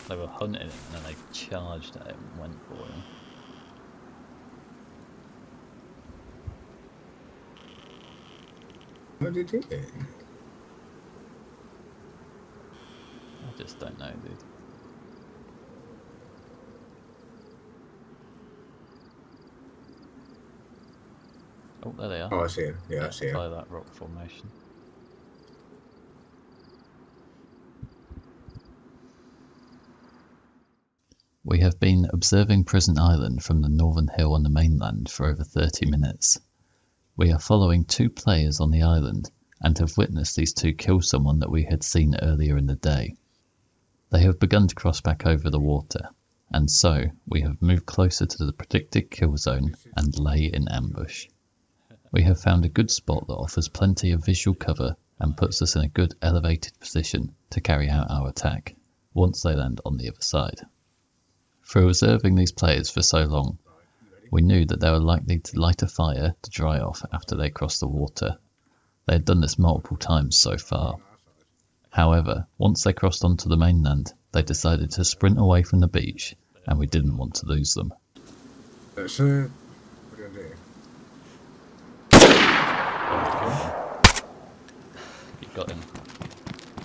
They were hunting him and then they charged at him and went for him. What did he do? I just don't know, dude. Oh, there they are. Oh, I see him. Yeah, I see him. By that rock formation. We have been observing Prison Island from the northern hill on the mainland for over 30 minutes. We are following two players on the island and have witnessed these two kill someone that we had seen earlier in the day. They have begun to cross back over the water, and so we have moved closer to the predicted kill zone and lay in ambush. We have found a good spot that offers plenty of visual cover and puts us in a good elevated position to carry out our attack once they land on the other side. Through observing these players for so long, we knew that they were likely to light a fire to dry off after they crossed the water. They had done this multiple times so far. However, once they crossed onto the mainland, they decided to sprint away from the beach, and we didn't want to lose them. What are you gonna do? You got him.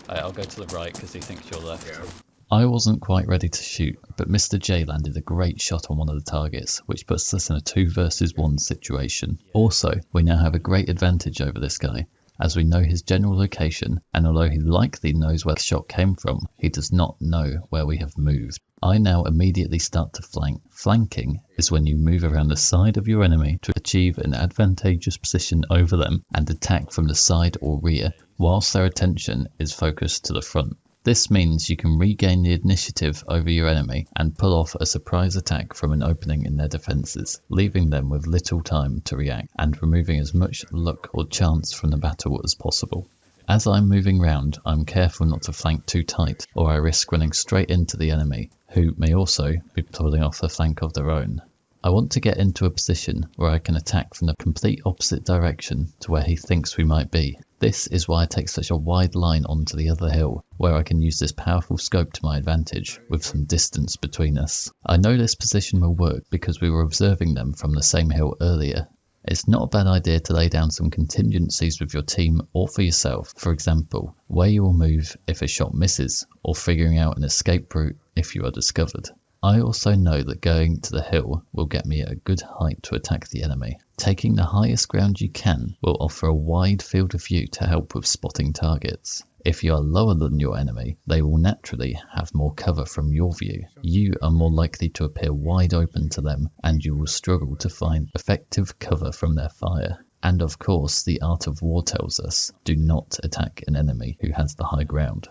I'll go to the right because he thinks you're left. Yeah. I wasn't quite ready to shoot, but Mr. J landed a great shot on one of the targets, which puts us in a 2 versus 1 situation. Also, we now have a great advantage over this guy, as we know his general location, and although he likely knows where the shot came from, he does not know where we have moved. I now immediately start to flank. Flanking is when you move around the side of your enemy to achieve an advantageous position over them and attack from the side or rear, whilst their attention is focused to the front. This means you can regain the initiative over your enemy and pull off a surprise attack from an opening in their defences, leaving them with little time to react and removing as much luck or chance from the battle as possible. As I'm moving round, I'm careful not to flank too tight, or I risk running straight into the enemy, who may also be pulling off a flank of their own. I want to get into a position where I can attack from the complete opposite direction to where he thinks we might be. This is why I take such a wide line onto the other hill, where I can use this powerful scope to my advantage, with some distance between us. I know this position will work because we were observing them from the same hill earlier. It's not a bad idea to lay down some contingencies with your team or for yourself, for example, where you will move if a shot misses, or figuring out an escape route if you are discovered. I also know that going to the hill will get me at a good height to attack the enemy. Taking the highest ground you can will offer a wide field of view to help with spotting targets. If you are lower than your enemy, they will naturally have more cover from your view. You are more likely to appear wide open to them, and you will struggle to find effective cover from their fire. And of course, the art of war tells us, do not attack an enemy who has the high ground.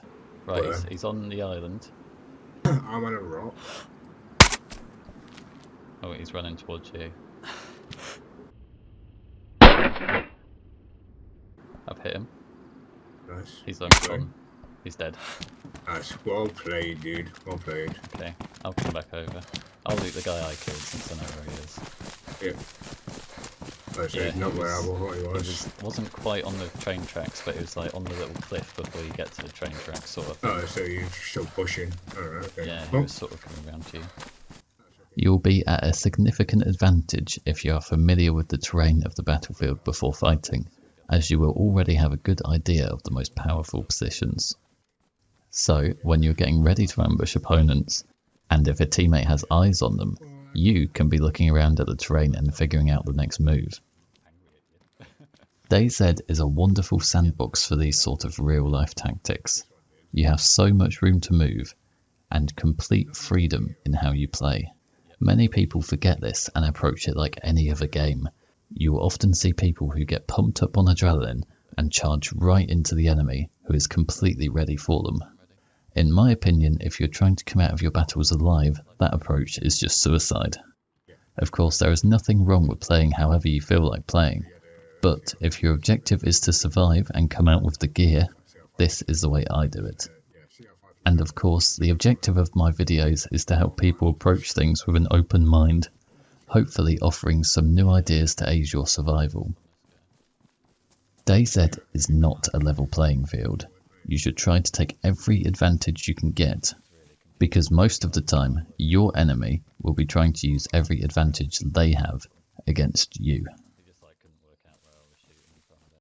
Right, he's on the island. I'm on a rock. Oh, he's running towards you. I've hit him. Nice. He's gone. He's dead. Nice. Well played, dude. Well played. Okay, I'll come back over. I'll loot the guy I killed since I know where he is. Yeah. Yeah, not where I wasn't quite on the train tracks, but it was like on the little cliff before you get to the train tracks, sort of thing. Oh, so you're still pushing. Alright, okay. Yeah, he was sort of coming around to you. You'll be at a significant advantage if you are familiar with the terrain of the battlefield before fighting, as you will already have a good idea of the most powerful positions. So, when you're getting ready to ambush opponents, and if a teammate has eyes on them, you can be looking around at the terrain and figuring out the next move. DayZ is a wonderful sandbox for these sort of real-life tactics. You have so much room to move, and complete freedom in how you play. Many people forget this and approach it like any other game. You will often see people who get pumped up on adrenaline and charge right into the enemy who is completely ready for them. In my opinion, if you're trying to come out of your battles alive, that approach is just suicide. Of course, there is nothing wrong with playing however you feel like playing, but if your objective is to survive and come out with the gear, this is the way I do it. And of course, the objective of my videos is to help people approach things with an open mind, hopefully offering some new ideas to aid your survival. DayZ is not a level playing field. You should try to take every advantage you can get. because most of the time your enemy will be trying to use every advantage they have against you.